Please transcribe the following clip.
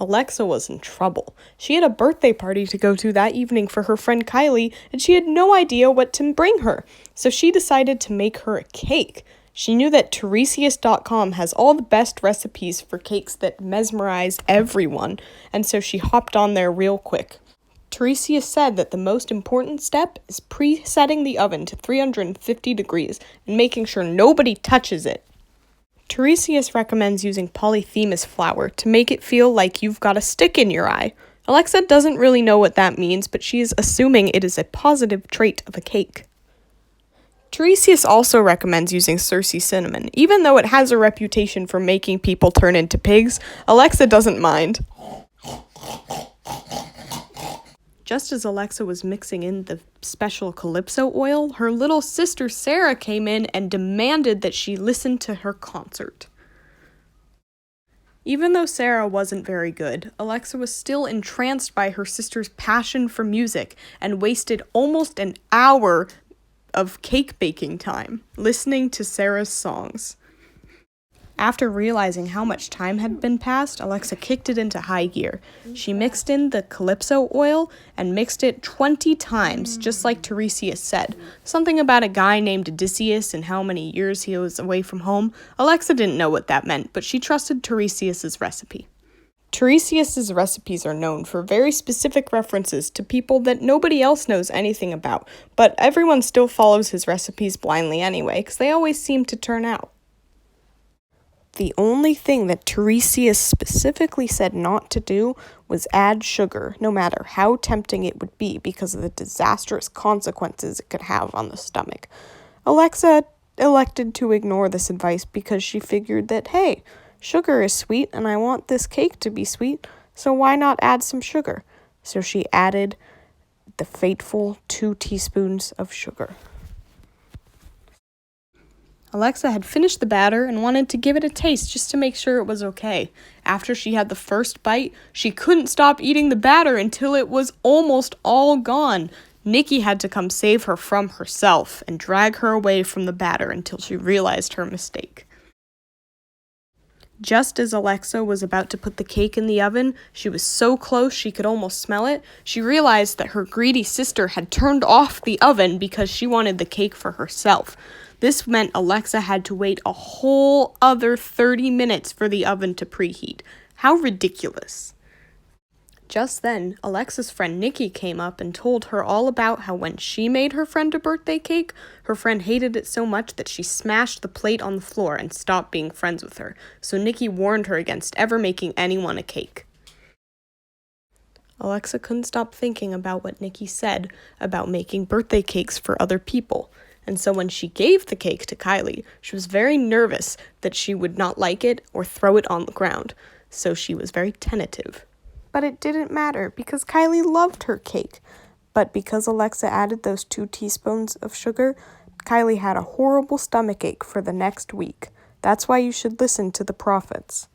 Alexa was in trouble. She had a birthday party to go to that evening for her friend Kylie, and she had no idea what to bring her, so she decided to make her a cake. She knew that Tiresias.com has all the best recipes for cakes that mesmerize everyone, and so she hopped on there real quick. Tiresias said that the most important step is presetting the oven to 350 degrees and making sure nobody touches it. Tiresias recommends using polyphemus flour to make it feel like you've got a stick in your eye. Alexa doesn't really know what that means, but she is assuming it is a positive trait of a cake. Tiresias also recommends using Circe cinnamon. Even though it has a reputation for making people turn into pigs, Alexa doesn't mind. Just as Alexa was mixing in the special calypso oil, her little sister Sarah came in and demanded that she listen to her concert. Even though Sarah wasn't very good, Alexa was still entranced by her sister's passion for music and wasted almost an hour of cake baking time listening to Sarah's songs. After realizing how much time had been passed, Alexa kicked it into high gear. She mixed in the calypso oil and mixed it 20 times, just like Tiresias said. Something about a guy named Odysseus and how many years he was away from home. Alexa didn't know what that meant, but she trusted Tiresias' recipe. Tiresias' recipes are known for very specific references to people that nobody else knows anything about, but everyone still follows his recipes blindly anyway, because they always seem to turn out. The only thing that Tiresias specifically said not to do was add sugar, no matter how tempting it would be, because of the disastrous consequences it could have on the stomach. Alexa elected to ignore this advice because she figured that, hey, sugar is sweet and I want this cake to be sweet, so why not add some sugar? So she added the fateful 2 teaspoons of sugar. Alexa had finished the batter and wanted to give it a taste just to make sure it was okay. After she had the first bite, she couldn't stop eating the batter until it was almost all gone. Nikki had to come save her from herself and drag her away from the batter until she realized her mistake. Just as Alexa was about to put the cake in the oven, she was so close she could almost smell it, she realized that her greedy sister had turned off the oven because she wanted the cake for herself. This meant Alexa had to wait a whole other 30 minutes for the oven to preheat. How ridiculous. Just then, Alexa's friend Nikki came up and told her all about how when she made her friend a birthday cake, her friend hated it so much that she smashed the plate on the floor and stopped being friends with her. So Nikki warned her against ever making anyone a cake. Alexa couldn't stop thinking about what Nikki said about making birthday cakes for other people. And so when she gave the cake to Kylie, she was very nervous that she would not like it or throw it on the ground. So she was very tentative. But it didn't matter because Kylie loved her cake. But because Alexa added those 2 teaspoons of sugar, Kylie had a horrible stomachache for the next week. That's why you should listen to the prophets.